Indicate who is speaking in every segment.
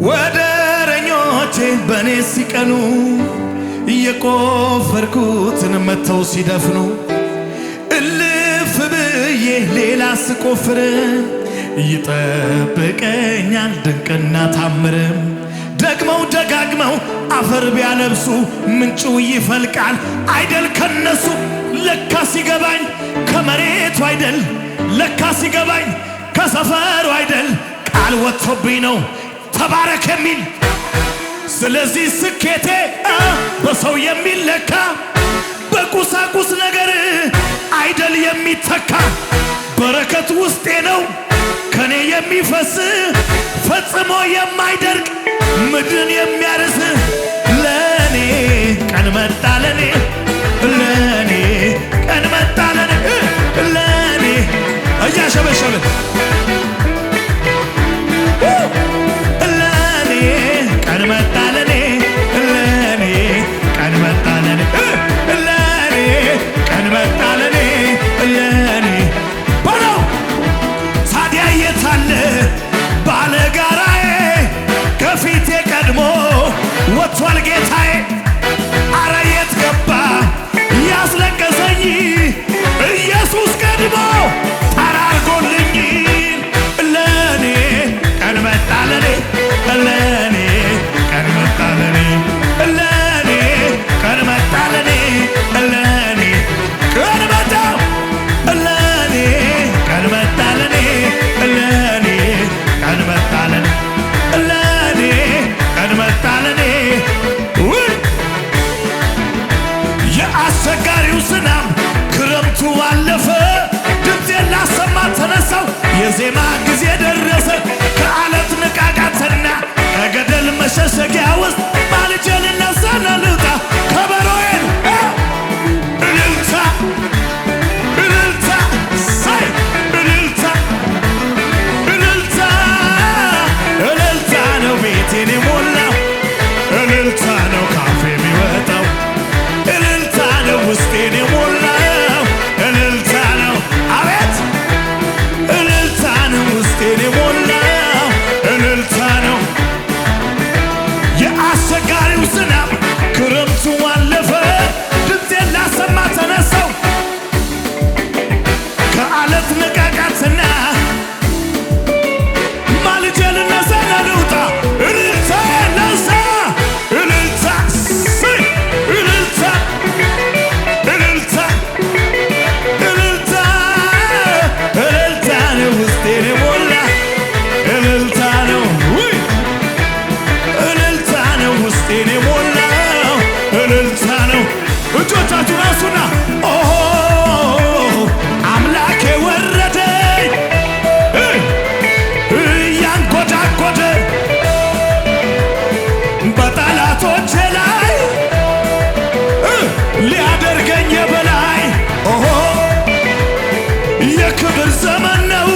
Speaker 1: ወደረኞቼ በኔ ሲቀኑ የቆፈርኩትን መተው ሲደፍኑ እልፍ ብዬ ሌላ ስቆፍር ይጠብቀኛል ድንቅና ታምር። ደግመው ደጋግመው አፈር ቢያለብሱ ምንጩ ይፈልቃል አይደል ከነሱ። ለካ ሲገባኝ ከመሬቱ አይደል ለካ ሲገባኝ ከሰፈሩ አይደል ቃል ወጥቶብኝ ነው ተባረክ የሚል። ስለዚህ ስኬቴ በሰው የሚለካ በቁሳቁስ ነገር አይደል የሚተካ። በረከት ውስጤ ነው ከኔ የሚፈስ ፈጽሞ የማይደርቅ ምድርን የሚያርስ። ለኔ ቀን መጣ ለኔ ለኔ ቀን መጣ ለኔ ለኔ እያሸበሸብን ለኔ ቀን መጣ ለኔ ለኔ ቀን መጣ ለኔ ለኔ ቀን መጣ ለኔ ለኔ በለው። ታዲያ የታለ ባለጋራዬ ከፊቴ ቀድሞ ወጥቷል ጌታዬ። አረ የት ገባ ያስለቀሰኝ ኢየሱስ ቀድሞ ጠራርጎልኝ። ለኔ ቀን መጣ ለኔ ለኔ ቀን መጣ ለኔ ለኔ ቀን መጣ ለኔ ለኔ ቀን መጣ ለኔ ቀን መጣ ለኔ ለኔ ቀን መጣ ለኔ ለኔ ቀን መጣ ለኔ። የአስቸጋሪው ዝናብ ክረምቱ አለፈ ድምፄን ላሰማ ተነሳው የዜማ ጊዜ ደረሰ። ከአለት ንቃቃትና ከገደል መሸሸጊያ ውስጥ ማልጄ ልነሳና ልውጣ ከበሮዬን እልልታ እልልታ ሳይ እልልታ እልልታ እልልታ ነው ቤቴን የሞላው እልልታ ነው ካፌ የሚወጣው እልልታ ነው ውስጤን የሞላው እልልታ ነው አቤት እልልታ ነው ውስጤን የሞላው እልልታ ነው። የአስቸጋሪው ዝናብ ክረምቱ አለፈ ድምፄን ላሰማ ተነሳው ከአለት ንቃቃትና ማልጄ ልነሳና ልውጣ እልልታ ነሳ እልልታ እልልታ እልልታ እልልታ እልልታ ነው ውስጤን የሞላ እልልታ ነው እልልታ ነው ውስጤን የሞላው እልልታ ነው። እጆቻችሁን አንሱና አምላኬ ወረደኝ እያንጎዳጎደ በጠላቶቼ ላይ ሊያደርገኝ የበላይ የክብር ዘመን ነው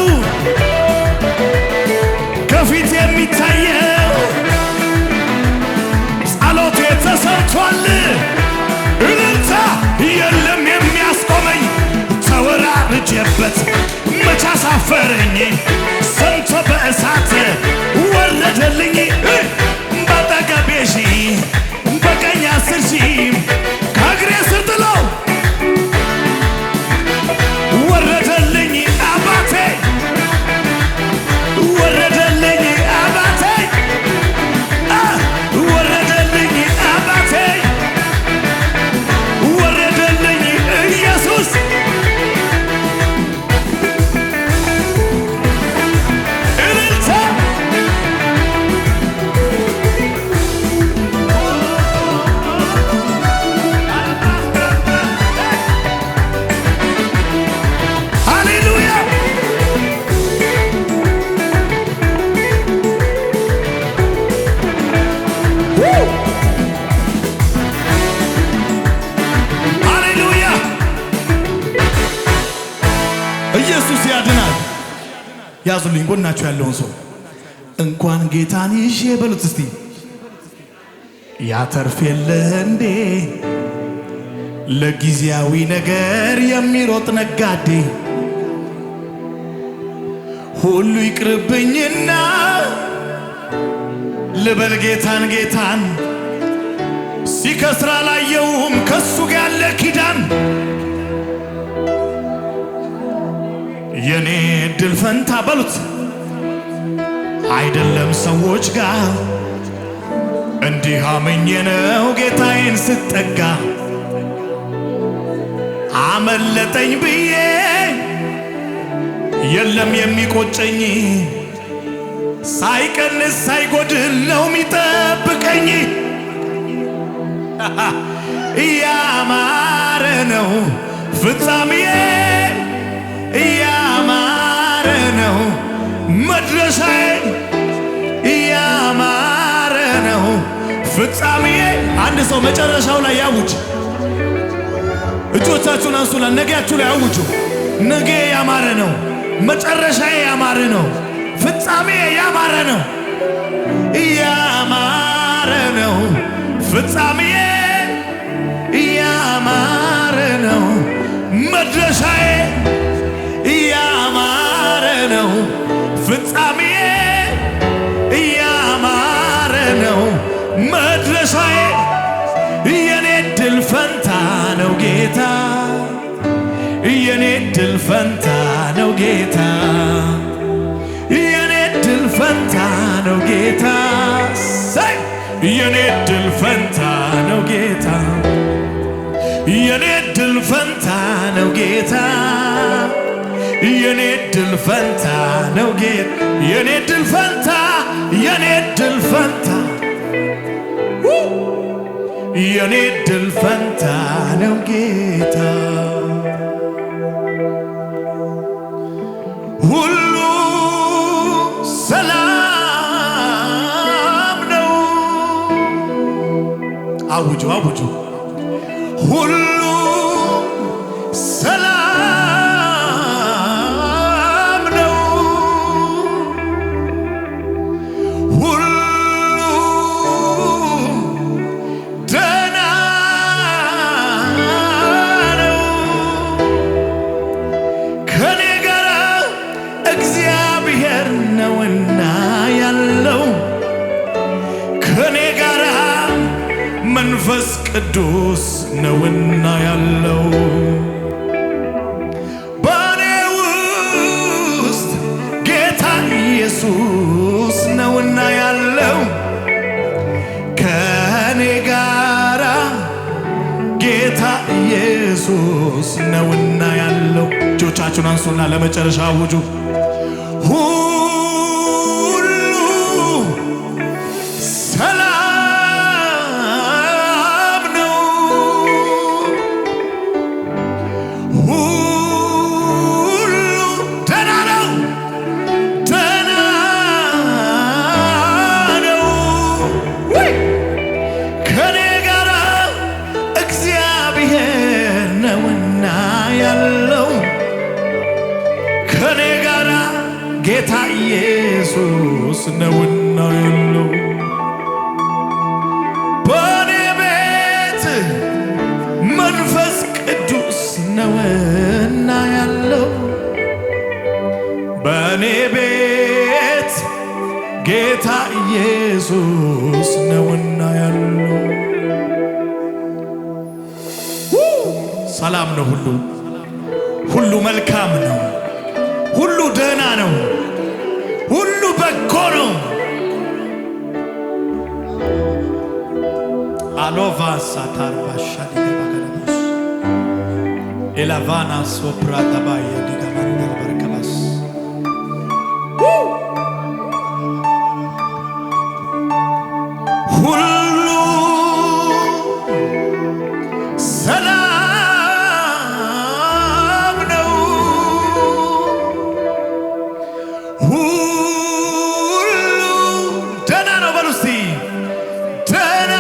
Speaker 1: ከፊት የሚታየው ጸሎቴ ተሰምቷል። እልልታ የለም የሚያስቆመኝ ተወራርጄበት መች አሳፈረኝ ሰምቶ በእሳት ወረደልኝ በአጠገቤ ሺህ በቀኝ 10 ሺህ ከእግሬ ስር ጥሎ ወረደልኝ አባቴ ወረደልኝ አባቴ ወረደልኝ አባቴ ወረደልኝ ኢየሱስ እልልታ ሃሌሉያ ሃሌሉያ ኢየሱስ ያድናል። ያዙልኝ ጎናችሁ ያለውን ሰው እንኳን ጌታን ይዤ በሉት እስቲ ያተርፍ የለ እንዴ ለጊዜያዊ ነገር የሚሮጥ ነጋዴ ሁሉ ይቅርብኝና ልበል ጌታን ጌታን ሲከስራ ላየውም ከሱ ጋር ያለ ኪዳን የኔ ድል ፈንታ በሉት አይደለም ሰዎች ጋር እንዲህ አመኜ ነው ጌታዬን ስጠጋ አመለጠኝ ብዬ የለም የሚቆጨኝ ሳይቀንስ ሳይጎድል ነው የሚጠብቀኝ ያማረ ነው ፍጻሜዬ ያማረ ነው መድረሻዬ ያማረ ነው ፍጻሜዬ አንድ ሰው መጨረሻው ላይ ያውጅ እጆቻችሁን አንሱና ነገያችሁ ላይ ያውጁ ነገ ያማረ ነው መጨረሻዬ ያማረ ነው ፍጻሜዬ ያማረ ነው ያማረ ነው ፍጻሜዬ ያማረ ነው መድረሻዬ ያማረ ነው ፍጻሜዬ ያማረ ነው መድረሻዬ የኔ ድል ፈንታ ነው ጌታ የኔ ድል ፈንታ ነው ጌታ የኔ ድል ፈንታ ነው ጌታ የኔ ድል ፈንታ ነው ጌታ የኔ ድል ፈንታ ነው ጌታ የኔ ድል ፈንታ ነው ጌታ የኔ ድል ፈንታ የኔ ድል ፈንታ የኔ ድል ፈንታ ነው ጌታ ሁሉ ሰላም ነው አውጁ አውጁ ሁሉ ሰላም ነው ሁሉ ደህና ነው ከኔ ጋር እግዚአብሔር ነውና ያለው ከኔ ጋር መንፈስ ቅዱስ ነውና ያለው በኔ ውስጥ ጌታ ኢየሱስ ነውና ያለው ከኔ ጋራ ጌታ ኢየሱስ ነውና ያለው እጆቻችሁን አንሱና ለመጨረሻ አውጁ ሁሉ ሰላም ነው ሁሉ ደህና ነው ደህና ነው ከኔ ጋር እግዚአብሔር ነውና ያለው ከኔ ጋር ጌታ ኢየሱስ ነውና ያለው በኔ ቤት መንፈስ ቅዱስ ነውና ያለው በኔ ቤት ጌታ ኢየሱስ ነውና ያለው ሰላም ነው ሁሉ መልካም ነው ሁሉ ደህና ነው ሁሉ በጎ ነው አሎቫ ሳታርባሻ ዲገባገለባስ ኤላቫና ሶፕራ ተባያ ዲገባንደር በርከባስ ሁሉ ሰላም ነው ሁሉ ደህና ነው በሉ እስቲ ደህና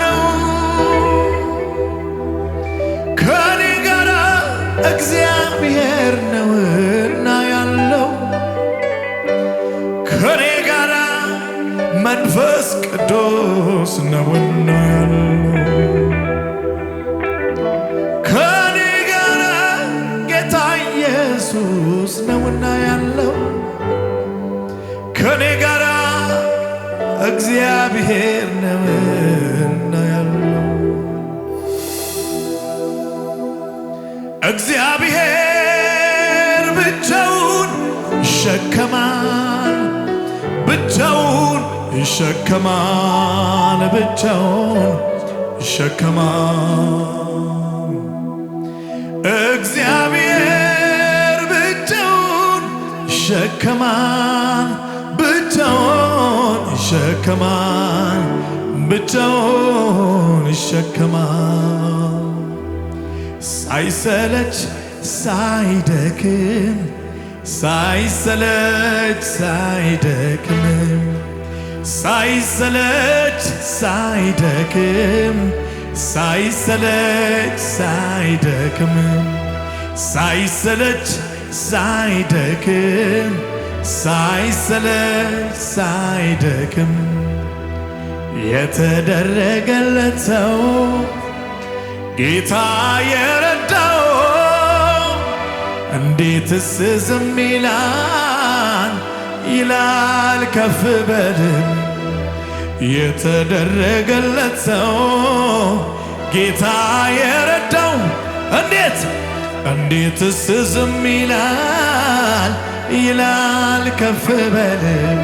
Speaker 1: ነው ከኔ ጋር እግዚአብሔር ነውና ያለው ከኔ ጋር መንፈስ ቅዱስ ነውና ያለው ከኔ ጋር ጌታ ኢየሱስ ነውና ያለው ከኔ ጋር እግዚአብሔር ነውና ያለው እግዚአብሔር ብቻውን ይሸከማል ብቻውን ይሸከማል ብቻውን ይሸከማል እግዚአብሔር ብቻውን ይሸከማል ብቻውን ይሸከማል ብቻውን ይሸከማል ሳይሰለች ሳይደክም ሳይሰለች ሳይደክም ሳይሰለች ሳይደክም ሳይሰለች ሳይደክም ሳይሰለች ሳይደክም ሳይሰለች ሳይደክም የተደረገለት ሰው ጌታ የረዳው እንዴትስ ዝም ይላል ይላል ከፍ በልም የተደረገለት ሰው ጌታ የረዳው እንዴትስ ዝም ይላል ይላል ከፍ በልም